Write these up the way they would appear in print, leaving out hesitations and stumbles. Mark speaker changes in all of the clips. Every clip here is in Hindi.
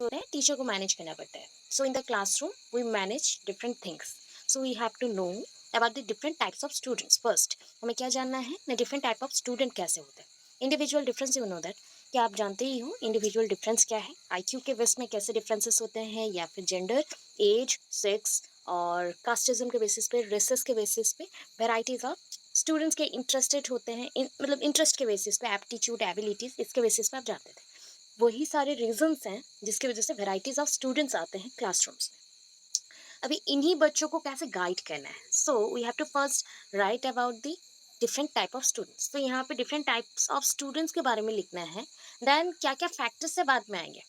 Speaker 1: होता है, टीचर को मैनेज करना पड़ता है. So in the classroom we manage different things. So we have to know about the different types of students. First हमें क्या जानना है ना, डिफरेंट टाइप ऑफ स्टूडेंट कैसे होते हैं. Individual difference you know that, क्या आप जानते ही हो इंडिविजुअल डिफरेंस क्या है. आईक्यू के बेस में कैसे डिफरेंसेस होते हैं, या फिर जेंडर, एज, सेक्स और कास्टिज्म के बेसिस पे, रेसेस के बेसिस पे वेराइटीज ऑफ स्टूडेंट्स के इंटरेस्टेड होते हैं. मतलब इंटरेस्ट के बेसिस पे, एप्टीट्यूड, एबिलिटीज, इसके बेसिस पे आप जानते थे. वही सारे रीजंस हैं जिसकी वजह से वेराइटीज ऑफ स्टूडेंट्स आते हैं क्लासरूम्स में. अभी इन्हीं बच्चों को कैसे गाइड करना है. So we have to first write about the different type of students. तो यहाँ पे डिफरेंट टाइप्स ऑफ स्टूडेंट्स के बारे में लिखना है. देन क्या क्या फैक्टर्स से बाद में आएंगे.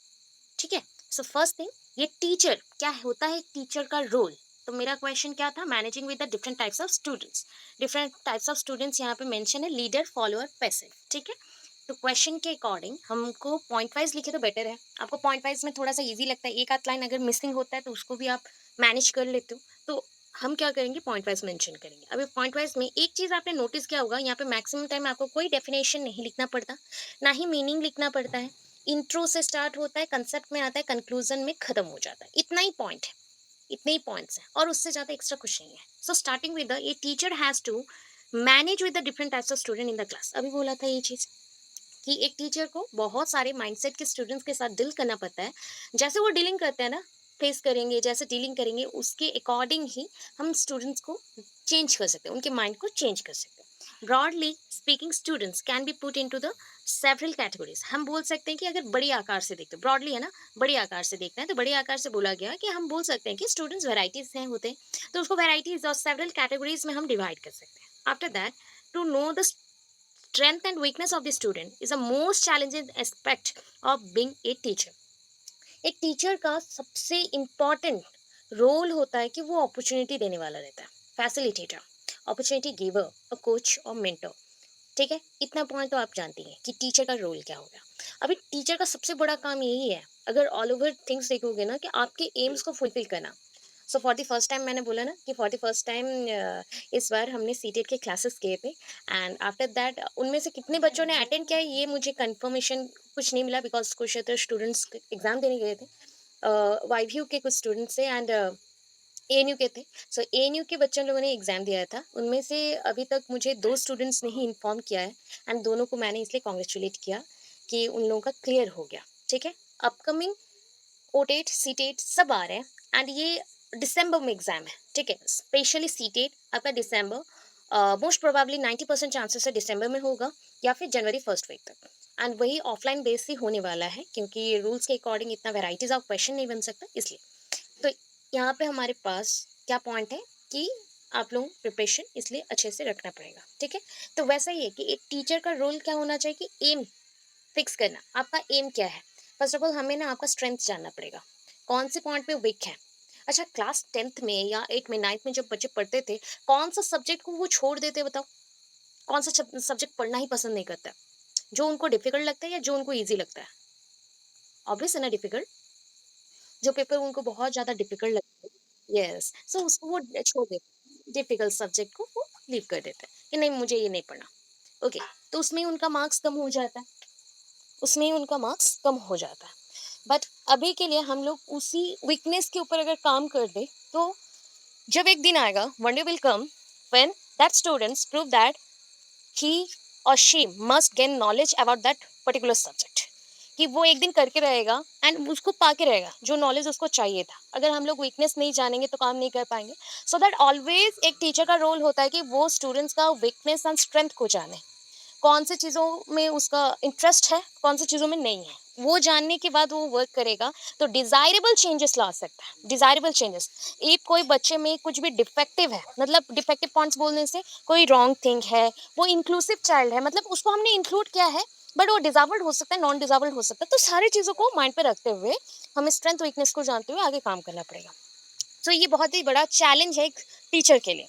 Speaker 1: ठीक है. सो फर्स्ट थिंग, ये टीचर क्या होता है, टीचर का रोल. तो मेरा क्वेश्चन क्या था, managing with the different types of students. Different types of students यहाँ पे मेंशन है, लीडर, फॉलोअर, पैसिव. ठीक है. तो क्वेश्चन के अकॉर्डिंग हमको पॉइंट वाइज लिखे तो बेटर है. आपको पॉइंट वाइज में थोड़ा सा इजी लगता है, एक आध लाइन अगर मिसिंग होता है तो उसको भी आप मैनेज कर लेते हो. तो हम क्या करेंगे, पॉइंट वाइज मेंशन करेंगे. अभी पॉइंट वाइज में एक चीज आपने नोटिस किया होगा, यहाँ पे मैक्सिमम टाइम आपको कोई डेफिनेशन नहीं लिखना पड़ता, ना ही मीनिंग लिखना पड़ता है. इंट्रो से स्टार्ट होता है, कंसेप्ट में आता है, कंक्लूजन में खत्म हो जाता है. इतना ही पॉइंट है, इतने ही पॉइंट्स हैं और उससे ज्यादा एक्स्ट्रा कुछ नहीं है. So starting with the, a teacher has to manage with the different types of student in the class. अभी बोला था ये चीज कि एक टीचर को बहुत सारे माइंडसेट के स्टूडेंट्स के साथ डील करना पड़ता है. जैसे वो डीलिंग करते हैं ना, फेस करेंगे, जैसे डीलिंग करेंगे उसके अकॉर्डिंग ही हम स्टूडेंट्स को चेंज कर सकते हैं, उनके माइंड को चेंज कर सकते हैं. Broadly speaking students can be put into the several categories. हम बोल सकते हैं कि अगर बड़ी आकार से देखते हैं, ब्रॉडली है ना, बड़ी आकार से देखते हैं, तो बड़ी आकार से बोला गया कि हम बोल सकते हैं कि स्टूडेंट्स वेराइटीज हैं होते हैं, तो उसको वेराइटीज और सेवरल कैटेगरीज में हम डिवाइड कर सकते हैं. After that, to know the strength and weakness of the student is the most challenging aspect of being a teacher. एक टीचर का सबसे इम्पॉर्टेंट रोल होता है कि वो अपॉर्चुनिटी देने वाला रहता है, facilitator, opportunity giver, a coach और मेंटर. ठीक है. इतना पॉइंट तो आप जानती हैं कि टीचर का रोल क्या होगा. अभी टीचर का सबसे बड़ा काम यही है, अगर ऑल ओवर थिंग्स देखोगे ना, कि आपके एम्स को फुलफिल करना. So for the first time मैंने बोला ना कि फॉर द फर्स्ट टाइम इस बार हमने सीटेट के क्लासेस किए थे. एंड आफ्टर दैट उनमें से कितने बच्चों ने अटेंड किया ये मुझे कंफर्मेशन कुछ नहीं मिला, बिकॉज कुछ तो स्टूडेंट्स एग्जाम देने गए थे. वाईव्यू के कुछ स्टूडेंट्स थे एंड एएनयू के थे. सो एएनयू के बच्चों लोगों ने एग्जाम दिया था. उनमें से अभी तक मुझे 2 स्टूडेंट्स ने ही इन्फॉर्म किया है, एंड दोनों को मैंने इसलिए कॉन्ग्रेचुलेट किया कि उन लोगों का क्लियर हो गया. ठीक है. अपकमिंग ओटेट, सीटेट सब आ रहे हैं, एंड ये दिसंबर में एग्जाम है. ठीक है. स्पेशली सीटेट आपका दिसंबर, मोस्ट प्रोबेबली 90% चांसेस है दिसंबर में होगा, या फिर जनवरी फर्स्ट वीक तक. एंड वही ऑफलाइन बेस ही होने वाला है, क्योंकि रूल्स के अकॉर्डिंग इतना वेराइटीज ऑफ क्वेश्चन नहीं बन सकता इसलिए. तो यहाँ पे हमारे पास क्या पॉइंट है कि आप लोग प्रिपरेशन इसलिए अच्छे से रखना पड़ेगा. ठीक है. तो वैसा ही है कि एक टीचर का रोल क्या होना चाहिए, कि एम फिक्स करना, आपका एम क्या है. फर्स्ट ऑफ ऑल हमें ना आपका स्ट्रेंथ जानना पड़ेगा, कौन से पॉइंट पे वीक है. अच्छा, क्लास 10th में या 8th में 9th में जब बच्चे पढ़ते थे, कौन सा सब्जेक्ट को वो छोड़ देते बताओ. कौन सा सब्जेक्ट पढ़ना ही पसंद नहीं करता है, जो उनको डिफिकल्ट लगता है या जो उनको ईजी लगता है. ऑब्वियस है ना, डिफिकल्ट. जो पेपर उनको बहुत ज्यादा डिफिकल्ट लगता है, यस, सो उसको वो छोड़ देते, डिफिकल्ट सब्जेक्ट को वो लीव कर देते हैं कि नहीं मुझे ये नहीं पढ़ना. ओके. तो उसमें उनका मार्क्स कम हो जाता है, उसमें उनका मार्क्स कम हो जाता है. बट अभी के लिए हम लोग उसी वीकनेस के ऊपर अगर काम कर दे, तो जब एक दिन आएगा, one day will come when that students prove that he or she must gain knowledge about that particular subject, कि वो एक दिन करके रहेगा एंड उसको पाके रहेगा जो नॉलेज उसको चाहिए था. अगर हम लोग वीकनेस नहीं जानेंगे तो काम नहीं कर पाएंगे. सो दैट ऑलवेज एक टीचर का रोल होता है कि वो स्टूडेंट्स का वीकनेस एंड स्ट्रेंथ को जाने, कौन सी चीज़ों में उसका इंटरेस्ट है, कौन सी चीज़ों में नहीं है. वो जानने के बाद वो वर्क करेगा तो डिजायरेबल चेंजेस ला सकता है. डिजायरेबल चेंजेस, एक कोई बच्चे में कुछ भी डिफेक्टिव है, मतलब डिफेक्टिव पॉइंट्स बोलने से कोई रॉन्ग थिंग है, वो इंक्लूसिव चाइल्ड है, मतलब उसको हमने इंक्लूड किया है, बट वो डिजाबल्ड हो सकता है, नॉन डिजाबल्ड हो सकता है. तो सारी चीज़ों को माइंड पे रखते हुए हमें स्ट्रेंथ वीकनेस को जानते हुए आगे काम करना पड़ेगा. तो ये बहुत ही बड़ा चैलेंज है एक टीचर के लिए,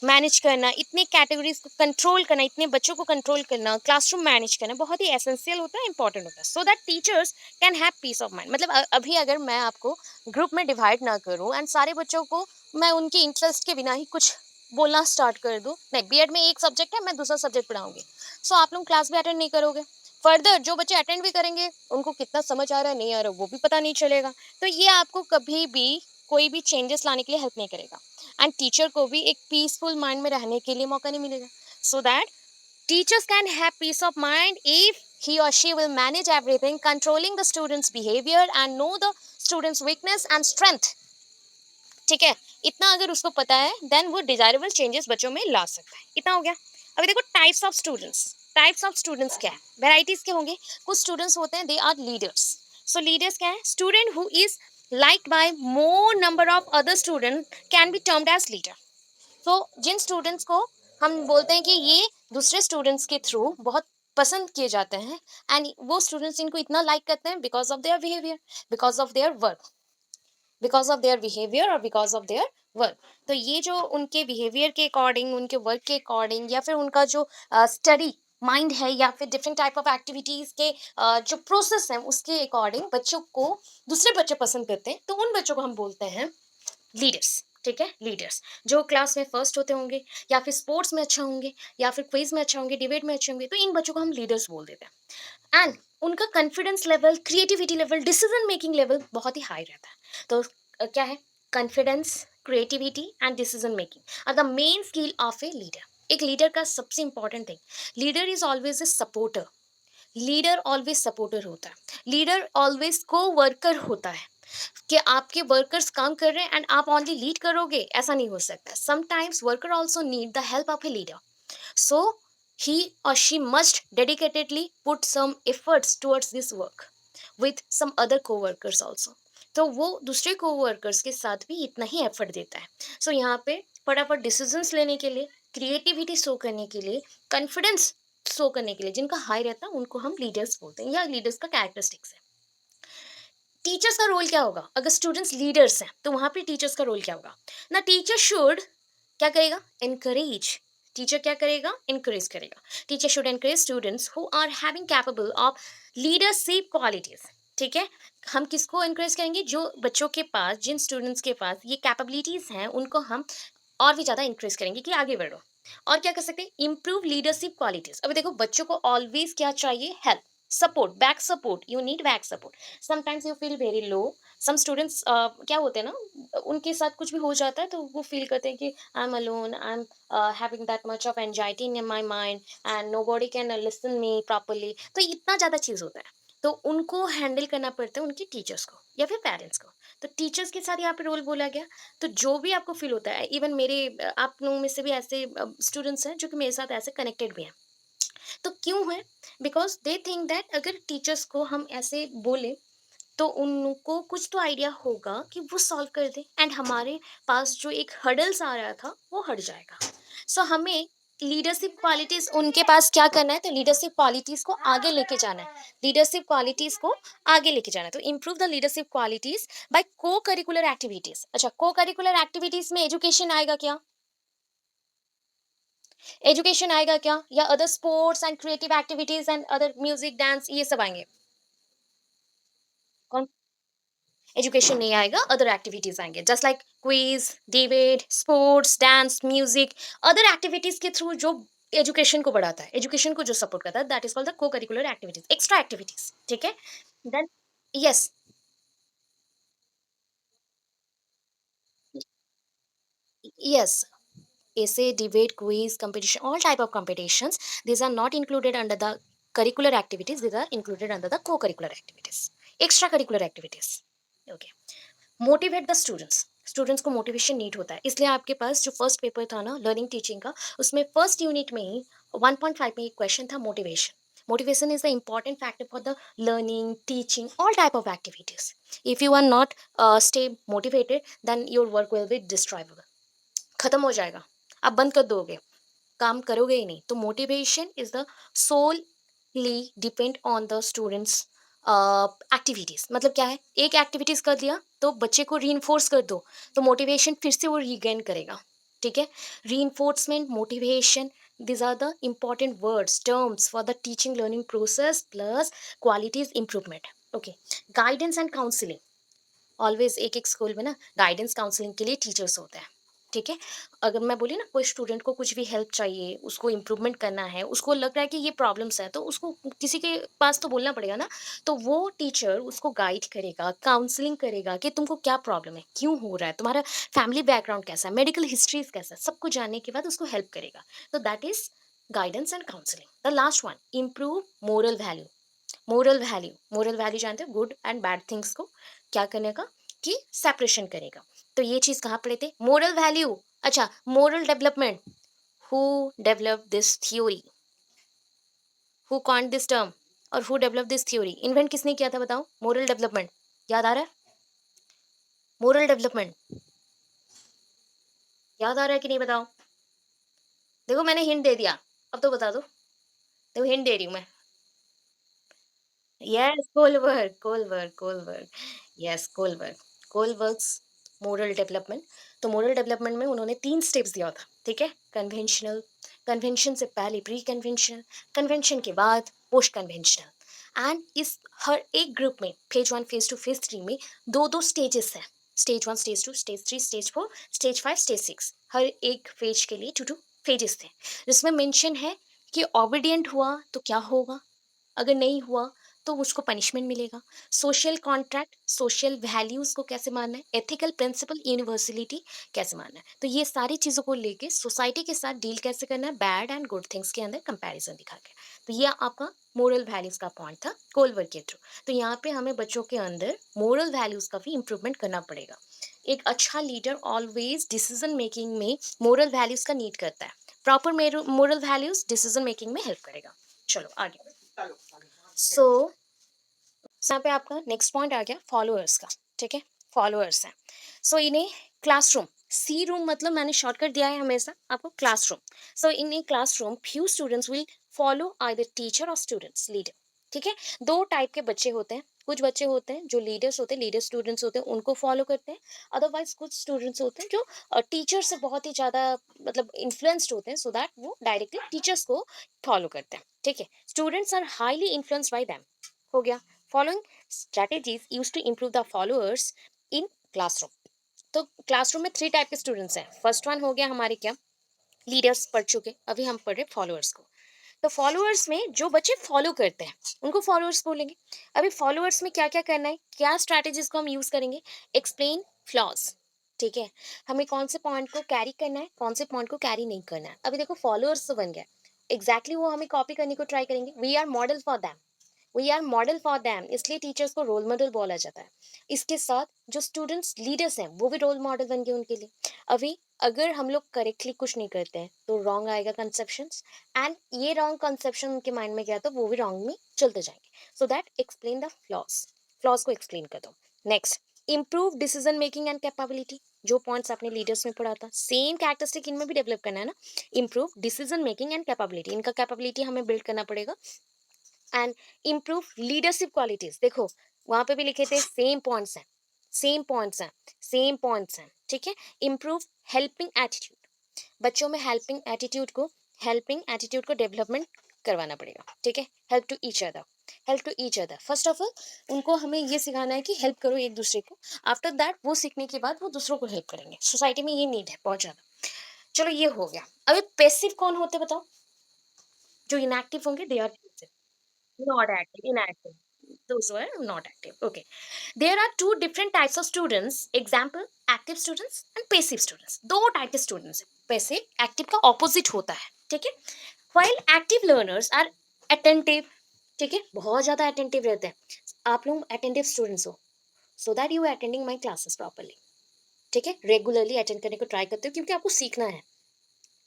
Speaker 1: मैनेज करना, इतने कैटेगरीज को कंट्रोल करना, इतने बच्चों को कंट्रोल करना, क्लासरूम मैनेज करना बहुत ही एसेंशियल होता है, इंपॉर्टेंट होता है, so that teachers can have piece of mind. मतलब अभी अगर मैं आपको ग्रुप में डिवाइड ना करूं एंड सारे बच्चों को मैं उनके इंटरेस्ट के बिना ही कुछ बोलना स्टार्ट कर दूं, नहीं, बीएड में एक सब्जेक्ट है, मैं दूसरा सब्जेक्ट पढ़ाऊंगी, सो आप लोग क्लास भी अटेंड नहीं करोगे. फर्दर जो बच्चे अटेंड भी करेंगे उनको कितना समझ आ रहा है नहीं आ रहा वो भी पता नहीं चलेगा। तो ये आपको कभी भी कोई भी चेंजेस लाने के लिए हेल्प नहीं करेगा, एंड टीचर को भी एक पीसफुल माइंड में रहने के लिए मौका नहीं मिलेगा। So that teachers can have peace of mind if he or she will manage everything, controlling the students behavior and know the students weakness and strength। ठीक है, इतना अगर उसको पता है देन वो डिजायरेबल चेंजेस बच्चों में ला सकता है। इतना हो गया। अभी देखो types of students. Types of students क्या है, वेराइटीज के होंगे। कुछ स्टूडेंट्स होते हैं they are leaders. So leaders क्या है, student who is liked by more number of other student can be termed as leader। तो जिन स्टूडेंट्स को हम बोलते हैं कि ये दूसरे स्टूडेंट्स के थ्रू बहुत पसंद किए जाते हैं, एंड वो स्टूडेंट्स इनको इतना लाइक करते हैं because of their behaviour, because of their work, because of their behaviour और बिकॉज ऑफ देयर वर्क। तो ये जो उनके बिहेवियर के अकॉर्डिंग, उनके वर्क के अकॉर्डिंग, या फिर उनका जो स्टडी माइंड है, या फिर डिफरेंट टाइप ऑफ एक्टिविटीज के जो प्रोसेस है उसके अकॉर्डिंग बच्चों को दूसरे बच्चे पसंद करते हैं, तो उन बच्चों को हम बोलते हैं लीडर्स। ठीक है, लीडर्स जो क्लास में फर्स्ट होते होंगे, या फिर स्पोर्ट्स में अच्छा होंगे, या फिर क्विज में अच्छा होंगे, डिबेट में अच्छे होंगे, तो इन बच्चों को हम लीडर्स बोल देते हैं। एंड उनका confidence level, creativity level, decision making level बहुत ही हाई रहता है। तो क्या है, confidence, creativity and decision making are the main skill of a leader. एक लीडर का सबसे important thing, leader is always a supporter. Leader always supporter होता है, लीडर ऑलवेज को वर्कर होता है। कि आपके वर्कर्स काम कर रहे हैं एंड आप ओनली लीड करोगे, ऐसा नहीं हो सकता। Sometimes worker also need the help of a leader. So he or she must dedicatedly put some efforts towards this work with some other co-workers also। तो वो दूसरे co-workers के साथ भी इतना ही एफर्ट देता है। सो यहाँ पे फटाफट डिसीजंस लेने के लिए, क्रिएटिविटी शो करने के लिए, कॉन्फिडेंस शो करने के लिए जिनका हाई रहता है उनको हम लीडर्स बोलते हैं, या लीडर्स का कैरेक्टरिस्टिक्स है। टीचर्स का रोल क्या होगा, अगर स्टूडेंट्स लीडर्स हैं तो वहां पे टीचर्स का रोल क्या होगा ना। टीचर शुड क्या करेगा, एनकरेज। टीचर क्या करेगा, इनकरेज करेगा। Teacher should encourage students who are having capable of leadership qualities. ठीक है, हम किसको एनकरेज करेंगे, जो बच्चों के पास, जिन स्टूडेंट्स के पास ये कैपेबिलिटीज हैं उनको हम और भी ज्यादा इंक्रीज करेंगे कि आगे बढ़ो। और क्या कर सकते हैं, इंप्रूव लीडरशिप क्वालिटीज। अभी देखो बच्चों को ऑलवेज क्या चाहिए, help, support, back support. You need back support. Sometimes you feel very low. Some students क्या होते हैं ना, उनके साथ कुछ भी हो जाता है तो वो फील करते हैं कि I am alone, I am having that much of anxiety in my mind and nobody can listen me properly. तो इतना ज़्यादा चीज़ होता है, तो उनको हैंडल करना पड़ता है उनके टीचर्स को या फिर पेरेंट्स को। तो टीचर्स के साथ यहाँ पे रोल बोला गया। तो जो भी आपको फील होता है, इवन मेरे आप लोगों में से भी ऐसे स्टूडेंट्स हैं जो कि मेरे साथ ऐसे कनेक्टेड भी हैं। तो क्यों है, बिकॉज दे थिंक दैट अगर टीचर्स को हम ऐसे बोले तो उनको कुछ तो आइडिया होगा कि वो सॉल्व कर दे, एंड हमारे पास जो एक हर्डल्स आ रहा था वो हट जाएगा। सो हमें लीडरशिप क्वालिटीज उनके पास क्या करना है, तो लीडरशिप क्वालिटीज को आगे लेके जाना है। लीडरशिप क्वालिटीज को आगे लेके जाना है, तो improve the leadership qualities by co curricular activities. अच्छा, को करिकुलर एक्टिविटीज में एजुकेशन आएगा क्या, एजुकेशन आएगा क्या, या other sports and creative activities and other music dance ये सब आएंगे, कौन, एजुकेशन नहीं आएगा, अदर एक्टिविटीज आएंगे। Just like quiz, debate, sports, dance, music, other activities के थ्रू जो एजुकेशन को बढ़ाता है, एजुकेशन को जो सपोर्ट करता है, that is called the co curricular activities, extra activities. ठीक है, then yes, yes, essay, debate, quiz, competition, all type of competitions, these are not included under the curricular activities, these are included under the co-curricular activities, extracurricular activities। okay, motivate the students. Students को मोटिवेशन नीड होता है, इसलिए आपके पास जो फर्स्ट पेपर था ना लर्निंग टीचिंग का, उसमें फर्स्ट यूनिट में ही 1.5 में एक क्वेश्चन था motivation. Motivation is the important factor for the learning, teaching, all type of activities. If you are not stay motivated, then your work will be destroyable, खत्म हो जाएगा, आप बंद कर दोगे, काम करोगे ही नहीं। तो motivation is the solely depend on the students activities. मतलब क्या है, एक एक्टिविटीज कर दिया तो बच्चे को रीइंफोर्स कर दो, तो मोटिवेशन फिर से वो रीगेन करेगा। ठीक है, reinforcement, motivation, these are the important words, terms for the teaching learning process plus qualities improvement। okay, guidance and counseling, always एक एक स्कूल में ना गाइडेंस काउंसलिंग के लिए टीचर्स होते हैं। ठीक है? अगर मैं बोली ना कोई स्टूडेंट को कुछ भी हेल्प चाहिए, उसको इम्प्रूवमेंट करना है, उसको लग रहा है कि ये प्रॉब्लम्स है, तो उसको किसी के पास तो बोलना पड़ेगा ना। तो वो टीचर उसको गाइड करेगा, काउंसलिंग करेगा कि तुमको क्या प्रॉब्लम है, क्यों हो रहा है, तुम्हारा फैमिली बैकग्राउंड कैसा है, मेडिकल हिस्ट्रीज़ कैसा है, सब कुछ जानने के बाद उसको हेल्प करेगा। तो that is guidance and counselling. The last one, improve moral value. Moral value जानते हो, गुड एंड बैड थिंग्स को क्या करने का, कि सेपरेशन करेगा। तो ये चीज कहाँ पढ़े थे, मोरल वैल्यू। अच्छा, moral development, who develop this theory, who coined this term, or who develop this theory, invent किसने किया था बताओ, मोरल डेवलपमेंट। याद आ रहा है, मोरल डेवलपमेंट याद आ रहा है कि नहीं बताओ। देखो मैंने हिंट दे दिया, अब तो बता दो। देखो हिंट दे रही हूँ मैं। Yes, Kohlberg, Kohlberg, Kohlberg. Yes, Kohlberg. Kohlberg's moral development. तो मोरल डेवलपमेंट में उन्होंने 3 स्टेप्स दिया था, ठीक है? कन्वेंशनल, कन्वेंशन से पहले प्री कन्वेंशनल, कन्वेंशन के बाद पोस्ट कन्वेंशनल। एंड इस हर एक ग्रुप में फेज 1, फेज 2, फेज 3 में 2-2 स्टेजेस हैं। Stage 1, stage 2, stage 3, stage 4, stage 5, stage 6। हर एक फेज के लिए 2-2 फेजेस थे। जिसमें मेंशन है कि ओबीडिएंट हुआ तो क्या होगा, अगर नहीं हुआ तो उसको पनिशमेंट मिलेगा। सोशल कॉन्ट्रैक्ट, सोशल वैल्यूज को कैसे मानना है, एथिकल प्रिंसिपल, यूनिवर्सलिटी कैसे मानना है। तो ये सारी चीज़ों को लेके सोसाइटी के साथ डील कैसे करना है, बैड एंड गुड थिंग्स के अंदर कंपैरिजन दिखा के। तो ये आपका मोरल वैल्यूज का पॉइंट था कोलवर्ग के थ्रू। तो यहाँ पे हमें बच्चों के अंदर मोरल वैल्यूज का भी इंप्रूवमेंट करना पड़ेगा। एक अच्छा लीडर ऑलवेज डिसीजन मेकिंग में मोरल वैल्यूज का नीड करता है। Proper moral values decision making में हेल्प करेगा। चलो आगे। सो यहाँ पे आपका नेक्स्ट पॉइंट आ गया फॉलोअर्स का, ठीक है? फॉलोअर्स हैं। सो इन्हें क्लासरूम, सी रूम मतलब मैंने शॉर्टकट दिया है हमेशा आपको, classroom. So in a classroom few students will follow either teacher और स्टूडेंट्स लीडर, ठीक है? दो टाइप के बच्चे होते हैं। कुछ बच्चे होते हैं जो लीडर्स होते हैं, लीडर स्टूडेंट्स होते हैं, उनको फॉलो करते हैं। अदरवाइज कुछ स्टूडेंट्स होते हैं जो टीचर से बहुत ही ज़्यादा मतलब इन्फ्लुएंस्ड होते हैं, सो दैट वो डायरेक्टली टीचर्स को फॉलो करते हैं, ठीक है? Students are highly influenced by them. हो गया। Following strategies use to improve the followers in classroom. तो क्लासरूम में 3 टाइप के स्टूडेंट्स हैं। फर्स्ट वन हो गया हमारे क्या, लीडर्स पढ़ चुके, अभी हम पढ़ रहे फॉलोअर्स को। तो फॉलोअर्स में जो बच्चे फॉलो करते हैं उनको फॉलोअर्स बोलेंगे। अभी फॉलोअर्स में क्या क्या करना है, क्या स्ट्रैटेजीज को हम यूज करेंगे, एक्सप्लेन फ्लॉज, ठीक है? हमें कौन से पॉइंट को कैरी करना है, कौन से पॉइंट को कैरी नहीं करना है। अभी देखो फॉलोअर्स तो बन गया, एग्जैक्टली वो हमें कॉपी करने को ट्राई करेंगे। We are model for them, we are model for them, इसलिए टीचर्स को रोल मॉडल बोला जाता है। इसके साथ जो स्टूडेंट्स लीडर्स हैं वो भी रोल मॉडल बन गए उनके लिए। अभी अगर हम लोग करेक्टली कुछ नहीं करते हैं तो रॉन्ग आएगा कंसेप्शंस, एंड ये रॉन्ग कंसेप्शन उनके माइंड में गया तो वो भी रॉन्ग में चलते जाएंगे। So that explain the flaws, flaws को एक्सप्लेन कर दो। Next, improve decision making and capability. जो पॉइंट्स आपने लीडर्स में पढ़ा था सेम कैरेक्टरिस्टिक इनमें भी डेवलप करना है ना। Improve decision making and capability, इनका कैपेबिलिटी हमें बिल्ड करना पड़ेगा। एंड इम्प्रूव लीडरशिप क्वालिटीज, देखो वहां पे भी लिखे थे सेम पॉइंट्स हैं, सेम पॉइंट्स हैं, सेम पॉइंट्स हैं, ठीक है? इम्प्रूव हेल्पिंग एटीट्यूड, बच्चों में हेल्पिंग एटीट्यूड को डेवलपमेंट करवाना पड़ेगा, ठीक है? Help to each other, help to each other. First of all उनको हमें ये सिखाना है कि हेल्प करो एक दूसरे को। आफ्टर दैट वो सीखने के बाद वो दूसरों को हेल्प करेंगे। सोसाइटी में ये नीड है बहुत ज्यादा। चलो ये हो गया। अभी पैसिव कौन होते बताओ, जो इनएक्टिव होंगे they are not active, inactive. Those were not active. Okay. There are two different types of students. Example, active students and passive students. दो type के students हैं. Passive, active का opposite होता है. ठीक है? While active learners are attentive, ठीक है? बहुत ज़्यादा attentive रहते हैं. आप लोग attentive students हो. So that you are attending my classes properly. ठीक है? Regularly attend करने को try करते हो क्योंकि आपको सीखना है.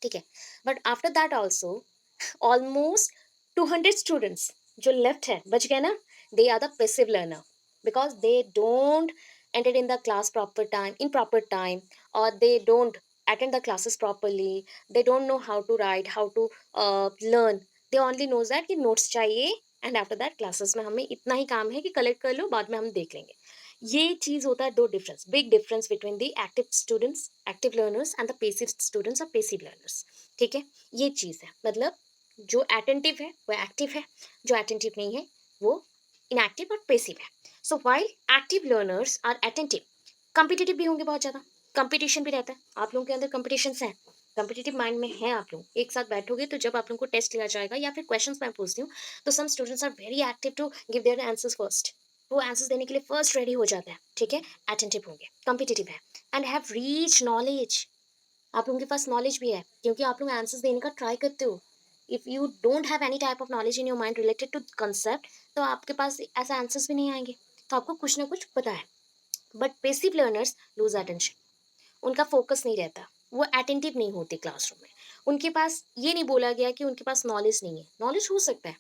Speaker 1: ठीक है? But after that also, almost 200 students जो लेफ्ट है बच गए ना, they are the passive learner because they don't enter in the class proper time in proper time, or they don't attend the classes properly, they don't know how to write, how to learn, they only knows that कि notes चाहिए एंड आफ्टर दैट क्लासेस में हमें इतना ही काम है कि कलेक्ट कर लो, बाद में हम देख लेंगे। ये चीज होता है, दो difference, big difference between the active students, active learners and the passive students और पेसिव लर्नर्स। ठीक है, ये चीज है, मतलब जो अटेंटिव है वो एक्टिव है, जो अटेंटिव नहीं है वो इनएक्टिव और पेसिव है। So while active learners are attentive, competitive भी होंगे बहुत ज़्यादा, कंपटीशन भी रहता है, आप लोगों के अंदर कॉम्पिटिशन्स हैं, कॉम्पिटिटिव माइंड में हैं आप लोग, एक साथ बैठोगे तो जब आप लोगों को टेस्ट लिया जाएगा या फिर क्वेश्चंस मैं पूछती हूँ, तो some students are very active to give their answers first, वो आंसर्स देने के लिए फर्स्ट रेडी हो जाता है, ठीक है, अटेंटिव होंगे, कॉम्पिटिटिव है, एंड हैव रीच नॉलेज, आप लोगों के पास नॉलेज भी है क्योंकि आप लोग आंसर्स देने का ट्राई करते हो। If you don't have any type of knowledge in your mind related to concept, तो आपके पास ऐसे आंसर्स भी नहीं आएंगे, तो आपको कुछ ना कुछ पता है। But passive learners lose attention, उनका फोकस नहीं रहता, वो अटेंटिव नहीं होते क्लासरूम में, उनके पास ये नहीं बोला गया कि उनके पास नॉलेज नहीं है, नॉलेज हो सकता है,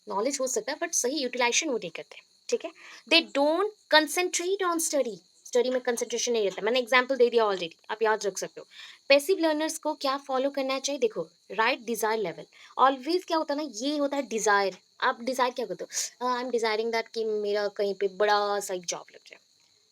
Speaker 1: नॉलेज हो सकता है बट सही यूटिलाइजेशन वो नहीं करते, ठीक है, they don't concentrate on study, study में कंसेंट्रेशन नहीं रहता, मैंने एग्जांपल दे दिया ऑलरेडी, आप याद रख सकते हो। पैसिव लर्नर्स को क्या फॉलो करना चाहिए, देखो, राइट डिजायर लेवल, ऑलवेज क्या होता है ना, ये होता है डिजायर, आप डिजायर क्या करते हो, आई एम डिजायरिंग दैट कि मेरा कहीं पे बड़ा सा एक जॉब लग जाए,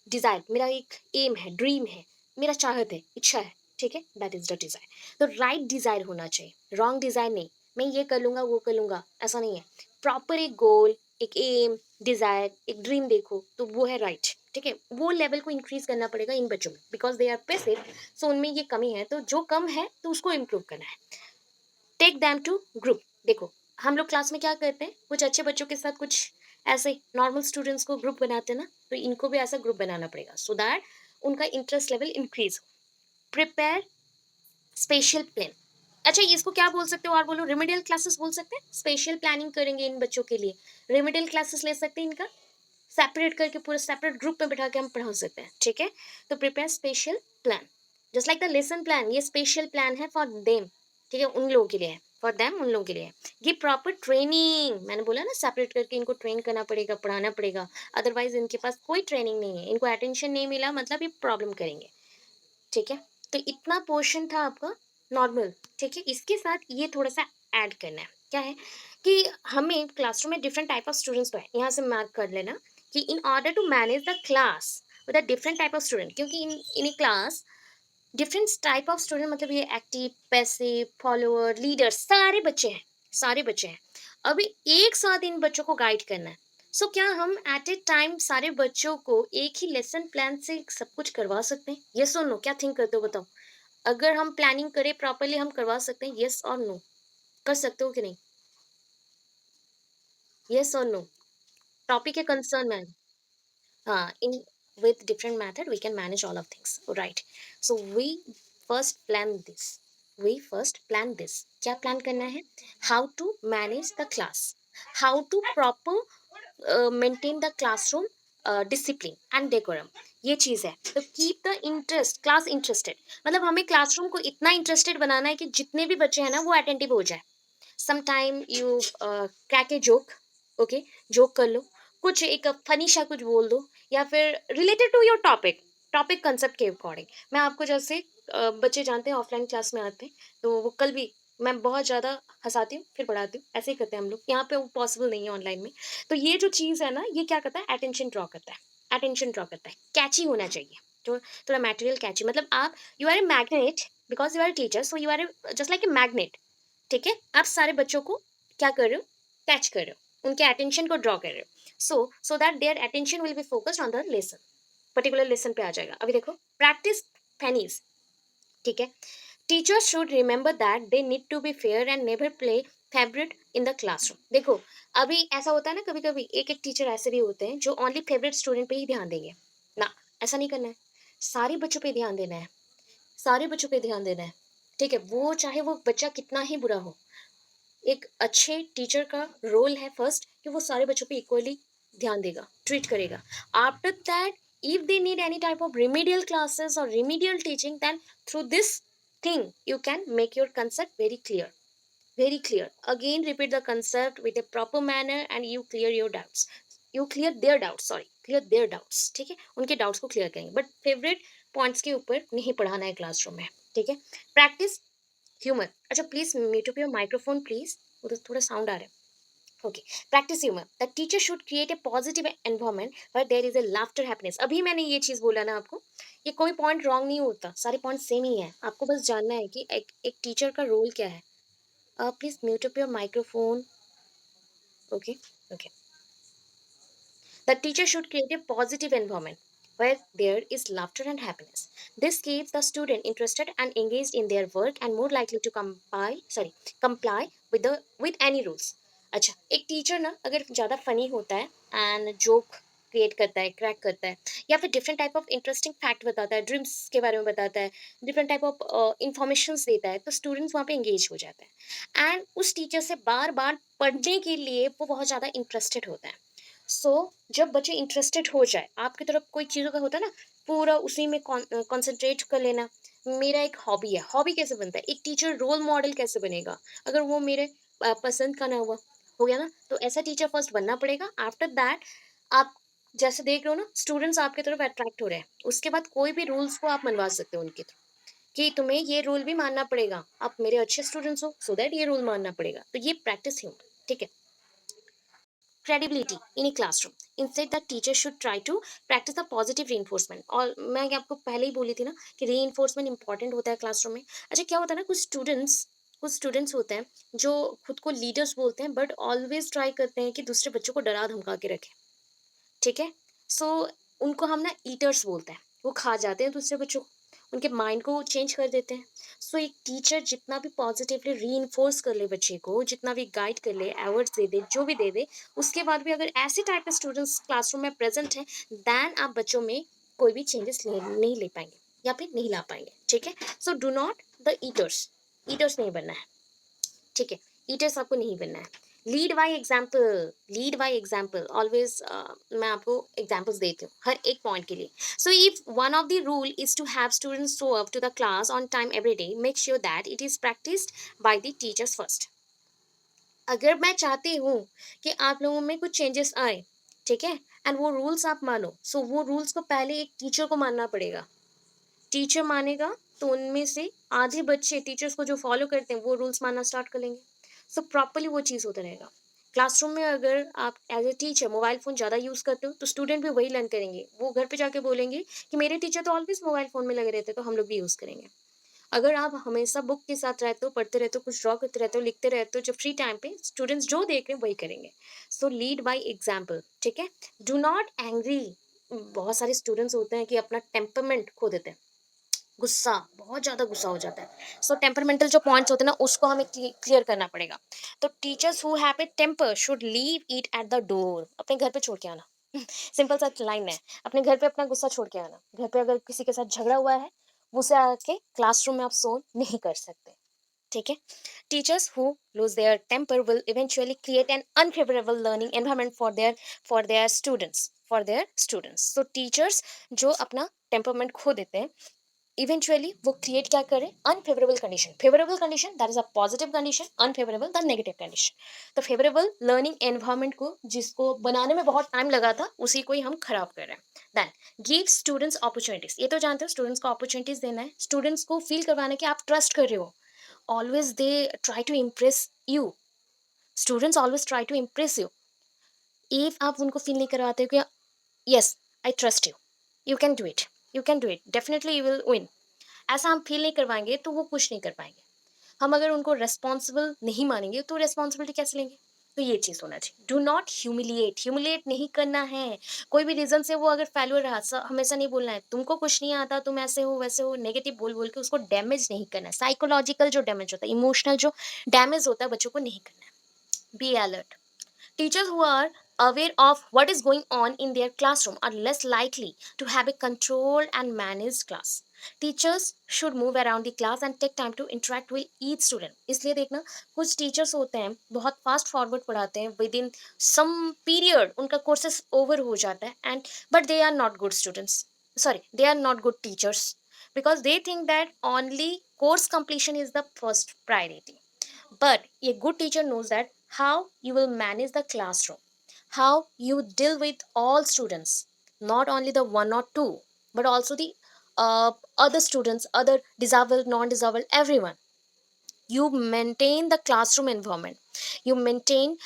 Speaker 1: डिजायर मेरा एक एम है, ड्रीम है, मेरा चाहत है, इच्छा है, ठीक है, दैट इज द डिजायर, तो राइट डिजायर होना चाहिए, रॉन्ग डिजायर नहीं, मैं ये कर लूंगा वो कर लूंगा, ऐसा नहीं है, प्रॉपर एक गोल, एक एम, डिजायर, एक ड्रीम देखो तो वो है राइट, ठीक है, वो लेवल को इंक्रीज करना पड़ेगा इन बच्चों में, बिकॉज दे आर पैसिव, सो उनमें ये कमी है, तो जो कम है तो उसको इम्प्रूव करना है, टेक दैम टू ग्रुप, देखो, हम लोग क्लास में क्या करते हैं, कुछ अच्छे बच्चों के साथ कुछ ऐसे नॉर्मल स्टूडेंट्स को ग्रुप बनाते हैं ना, तो इनको भी ऐसा ग्रुप बनाना पड़ेगा सो दैट उनका इंटरेस्ट लेवल इंक्रीज हो, प्रिपेयर स्पेशल प्लान, अच्छा इसको क्या बोल सकते हो और बोलो, रेमेडियल क्लासेस बोल सकते हैं, स्पेशल प्लानिंग करेंगे इन बच्चों के लिए, रेमेडियल क्लासेस ले सकते हैं इनका, सेपरेट करके पूरे सेपरेट ग्रुप में बैठा के हम पढ़ा सकते हैं, ठीक है, तो prepare special plan, just like the lesson plan, ये स्पेशल प्लान है फॉर देम, ठीक है, उन लोगों के लिए है, फॉर देम, उन लोगों के लिए है, गिव प्रॉपर ट्रेनिंग, मैंने बोला ना सेपरेट करके इनको ट्रेन करना पड़ेगा, पढ़ाना पड़ेगा, अदरवाइज इनके पास कोई ट्रेनिंग नहीं है, इनको अटेंशन नहीं मिला मतलब ये प्रॉब्लम करेंगे, ठीक है, तो इतना पोर्शन था आपका नॉर्मल, ठीक है, इसके साथ ये थोड़ा सा ऐड करना है, क्या है कि हमें क्लासरूम में डिफरेंट टाइप ऑफ स्टूडेंट्स को है, यहाँ से मार्क कर लेना कि in order to manage the class with a different type of student, क्योंकि in class different type of student, मतलब ये एक्टिव, पैसिव, फॉलोअर, लीडर, सारे बच्चे हैं, सारे बच्चे हैं, अभी एक साथ इन बच्चों को गाइड करना है, सो क्या हम एट ए टाइम सारे बच्चों को एक ही लेसन प्लान से सब कुछ करवा सकते हैं, यस और नो, क्या थिंक करते हो बताओ, अगर हम प्लानिंग करें प्रॉपरली हम करवा सकते हैं, यस और नो, कर सकते हो कि नहीं, यस और नो, टॉपिक है concern man, in with different method we can manage all of things, right, so we first plan this, क्या प्लान करना है, how to manage the class, how to proper maintain the classroom discipline and decorum, ये चीज है, तो keep the interest class interested, मतलब हमें क्लासरूम को इतना इंटरेस्टेड बनाना है कि जितने भी बच्चे हैं ना वो अटेंटिव हो जाए, sometime you crack a joke, okay, joke कर लो, कुछ एक फनी सा कुछ बोल दो, या फिर related to your topic, topic concept के अकॉर्डिंग, मैं आपको जैसे बच्चे जानते हैं ऑफलाइन क्लास में आते हैं, तो वो कल भी मैं बहुत ज़्यादा हंसाती हूँ फिर पढ़ाती हूँ, ऐसे ही करते हैं हम लोग, यहाँ पे वो पॉसिबल नहीं है ऑनलाइन में, तो ये जो चीज़ है ना ये क्या करता है, अटेंशन ड्रॉ करता है, अटेंशन ड्रॉ करता है, कैची होना चाहिए, तो थोड़ा मटेरियल कैची, मतलब आप, you are a magnet, because you are teacher, so you are just like a magnet, ठीक है, आप सारे बच्चों को क्या कर रहे हो, कैच कर रहे हो, उनके अटेंशन को ड्रॉ कर रहे हो, so that their attention will be focused on the lesson, particular lesson पे आ जाएगा, अभी देखो प्रैक्टिस पेनीज, ठीक है, teachers should remember that they need to be fair and never play favourite in the classroom, देखो अभी ऐसा होता है ना, कभी कभी एक एक टीचर ऐसे भी होते हैं जो ओनली फेवरेट स्टूडेंट पे ही ध्यान देंगे, ना, ऐसा नहीं करना है, सारे बच्चों पे ध्यान देना है, सारे बच्चों पे ध्यान देना है, ठीक है, वो चाहे वो बच्चा कितना ही बुरा हो, एक अच्छे टीचर का रोल है फर्स्ट कि वो सारे बच्चों पे इक्वली ध्यान देगा, ट्रीट करेगा, after that if they need any type of remedial classes or remedial teaching, then through this thing you can make your concept very clear, very clear, again repeat the concept with a proper manner and you clear your doubts, you clear their doubts, sorry, clear their doubts, ठीक है, उनके डाउट्स को क्लियर करेंगे, बट फेवरेट पॉइंट्स के ऊपर नहीं पढ़ाना है क्लासरूम में, ठीक है, प्रैक्टिस ह्यूमर, अच्छा please mute up your microphone please, उधर थोड़ा साउंड आ रहा है, okay, practice humour, the teacher should create a positive environment where there is a laughter happiness, अभी मैंने ये चीज बोला ना आपको, ये कोई पॉइंट रॉन्ग नहीं होता, सारे पॉइंट सेम ही है, आपको बस जानना है कि एक टीचर का रोल क्या है, please mute up your microphone, okay, okay, the teacher should create a positive environment where there is laughter and happiness. This keeps the student interested and engaged in their work and more likely to comply with any rules. अच्छा, एक टीचर ना अगर ज़्यादा फनी होता है एंड जोक क्रिएट करता है, क्रैक करता है, या फिर different type of interesting fact बताता है, ड्रीम्स के बारे में बताता है, डिफरेंट टाइप ऑफ इंफॉर्मेशंस देता है, तो स्टूडेंट्स वहाँ पे एंगेज हो जाते हैं एंड उस टीचर से बार बार पढ़ने के लिए वो बहुत ज़्यादा इंटरेस्टेड होता है. सो जब बच्चे इंटरेस्टेड हो जाए आपकी तरफ कोई चीज़ों का होता है ना, पूरा उसी में कॉन्सेंट्रेट कर लेना. मेरा एक हॉबी है, हॉबी कैसे बनता है, एक टीचर रोल मॉडल कैसे बनेगा अगर वो मेरे पसंद का ना हुआ, हो गया ना, तो ऐसा टीचर फर्स्ट बनना पड़ेगा. आफ्टर दैट आप जैसे देख रहे हो ना स्टूडेंट्स आपकी तरफ अट्रैक्ट हो रहे हैं, उसके बाद कोई भी रूल्स को आप मनवा सकते हो उनकी तरफ कि तुम्हें ये रूल भी मानना पड़ेगा, आप मेरे अच्छे स्टूडेंट्स हो सो दैट ये रूल मानना पड़ेगा. तो ये प्रैक्टिस ही, ठीक है. Credibility in a classroom. Instead, the teacher should try to practice the positive reinforcement. और मैं आपको पहले ही बोली थी ना कि reinforcement important होता है क्लासरूम में. अच्छा, क्या होता है ना, कुछ स्टूडेंट्स होते हैं जो खुद को लीडर्स बोलते हैं बट ऑलवेज ट्राई करते हैं कि दूसरे बच्चों को डरा धमका के रखें, ठीक है. सो उनको हम ना ईटर्स बोलते हैं, वो खा जाते हैं दूसरे बच्चों को, उनके माइंड को चेंज कर देते हैं. सो एक टीचर जितना भी पॉजिटिवली री कर ले बच्चे को, जितना भी गाइड कर ले, अवार्ड्स दे दे, जो भी दे दे, उसके बाद भी अगर ऐसे टाइप के स्टूडेंट्स क्लासरूम में प्रेजेंट हैं, देन आप बच्चों में कोई भी चेंजेस नहीं ले पाएंगे या फिर नहीं ला पाएंगे, ठीक है. So do not the eaters, eaters नहीं बनना है, ठीक है. ईटर्स आपको नहीं बनना है. Lead by example, lead by example always. मैं आपको एग्जाम्पल्स देती हूँ हर एक पॉइंट के लिए. So if one of the rule is to have students show up to the class on time every day, make sure that it is practised by the teachers first. अगर मैं चाहती हूँ कि आप लोगों में कुछ चेंजेस आए, ठीक है, एंड वो रूल्स आप मानो, सो वो रूल्स को पहले एक टीचर को मानना पड़ेगा. टीचर मानेगा तो उनमें से आधे बच्चे टीचर्स को जो फॉलो करते हैं वो रूल्स मानना स्टार्ट कर लेंगे. सो प्रॉपरली वो चीज़ होता रहेगा. क्लासरूम में अगर आप as a teacher mobile phone ज़्यादा यूज़ करते हो तो स्टूडेंट भी वही लर्न करेंगे. वो घर पे जाके बोलेंगे कि मेरे टीचर तो ऑलवेज मोबाइल फ़ोन में लगे रहते हैं, तो हम लोग भी यूज़ करेंगे. अगर आप हमेशा बुक के साथ रहते हो, पढ़ते रहते हो, कुछ ड्रॉ करते रहते हो, लिखते रहते हो, जब फ्री टाइम पे स्टूडेंट्स जो देख रहे हैं वही करेंगे. सो लीड बाय एग्जाम्पल, ठीक है. Do not angry. बहुत सारे स्टूडेंट्स होते हैं कि अपना टेम्परमेंट खो देते हैं, गुस्सा, बहुत ज़्यादा गुस्सा हो जाता है. सो टेम्परमेंटल जो पॉइंट्स होते हैं ना उसको हमें क्लियर करना पड़ेगा. तो teachers who have a temper should leave it at the door. अपने घर पे छोड़ के आना. सिंपल सा लाइन है, अपने घर पे अपना गुस्सा छोड़ के आना. घर पे अगर किसी के साथ झगड़ा हुआ है, उसे आके क्लासरूम में आप सोल्व नहीं कर सकते, ठीक है. Teachers who lose their temper will eventually create an unfavourable learning environment for their students. So teachers जो अपना टेम्परमेंट खो देते हैं, इवेंचुअली वो क्रिएट क्या करें, unfavourable condition. Favourable condition that is a positive condition, unfavourable the negative condition. तो फेवरेबल लर्निंग एनवायरनमेंट को जिसको बनाने में बहुत टाइम लगा था उसी को ही हम खराब कर रहे हैं. Then give students opportunities. ये तो जानते हो स्टूडेंट्स को अपॉर्चुनिटीज देना है, स्टूडेंट्स को फील करवाना कि आप ट्रस्ट कर रहे हो. Always they try to impress you. Students always try to impress you. If आप उनको फील नहीं करवाते हो कि yes I trust you, you can do it, you can do it, definitely you will win, ऐसा हम फील नहीं करवाएंगे तो वो कुछ नहीं कर पाएंगे. हम अगर उनको रेस्पॉन्सिबल नहीं मानेंगे तो रेस्पॉन्सिबिलिटी कैसे लेंगे. तो ये चीज़ होना चाहिए. Do not humiliate. ह्यूमिलिएट नहीं करना है. कोई भी रीजन से वो अगर फेल्यूर रहा, हमेशा नहीं बोलना है तुमको कुछ नहीं आता, तुम ऐसे हो वैसे हो, नेगेटिव बोल बोल के उसको डैमेज नहीं करना है. साइकोलॉजिकल जो डैमेज होता है, इमोशनल जो डैमेज होता है बच्चों को नहीं करना है. Be alert. Teachers who are aware of what is going on in their classroom are less likely to have a controlled and managed class. Teachers should move around the class and take time to interact with each student. इसलिए देखना कुछ टीचर्स होते हैं बहुत फास्ट फॉरवर्ड पढ़ाते हैं, विद इन सम पीरियड उनका कोर्सेस ओवर हो जाता है and but they are not good students, sorry they are not good teachers, because they think that only course completion is the first priority. But a good teacher knows that how you will manage the classroom, how you deal with all students, not only the one or two, but also the other students, other disabled, non-disabled, everyone. You maintain the classroom environment. You maintain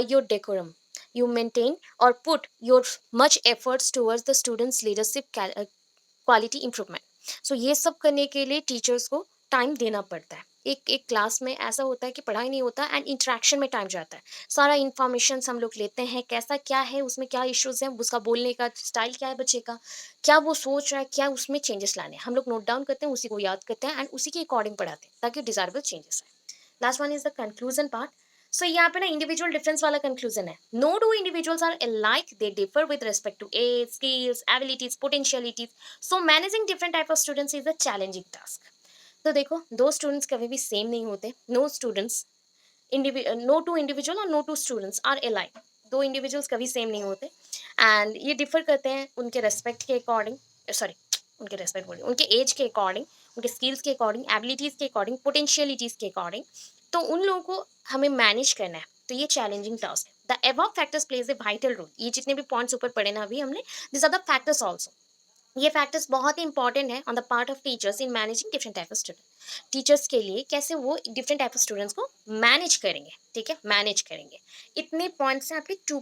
Speaker 1: your decorum. You maintain or put your much efforts towards the students' leadership quality improvement. So ये सब करने के लिए टीचर्स को टाइम देना पड़ता है। एक एक क्लास में ऐसा होता है कि पढ़ाई नहीं होता एंड इंटरेक्शन में टाइम जाता है। सारा इन्फॉर्मेशन हम लोग लेते हैं, कैसा क्या है, उसमें क्या इश्यूज़ हैं, उसका बोलने का स्टाइल क्या है बच्चे का, क्या वो सोच रहा है, क्या उसमें चेंजेस लाने हैं। हम लोग नोट डाउन करते हैं, उसी को याद करते हैं एंड उसी के अकॉर्डिंग पढ़ाते हैं ताकि डिज़ायरेबल चेंजेस आएँ। Last one is the conclusion part. So यहाँ पे ना इंडिविजुअल डिफरेंस वाला कंक्लूजन है। No two individuals are alike, they differ with respect to age, skills, abilities, potentialities. So managing different type of students is a challenging task. तो देखो, दो स्टूडेंट्स कभी भी सेम नहीं होते। No students no two individual or no two students are alike. दो इंडिविजुअल्स कभी सेम नहीं होते एंड ये डिफर करते हैं उनके रेस्पेक्ट के अकॉर्डिंग, सॉरी, उनके रेस्पेक्ट बोलिए, उनके एज के अकॉर्डिंग, उनके स्किल्स के अकॉर्डिंग, एबिलिटीज़ के अकॉर्डिंग, पोटेंशियलिटीज़ के अकॉर्डिंग। तो उन लोगों को हमें मैनेज करना है, तो ये चैलेंजिंग टास्क है। The above factors plays a vital role. ये जितने भी पॉइंट्स ऊपर पढ़े ना अभी हमने, this are the factors also. ये फैक्टर्स बहुत ही इंपॉर्टेंट है on the part of teachers in managing different type of student. Teachers के लिए कैसे वो डिफरेंट टाइप ऑफ स्टूडेंट्स को मैनेज करेंगे, ठीक है, मैनेज करेंगे। इतने पॉइंट्स हैं आपके 2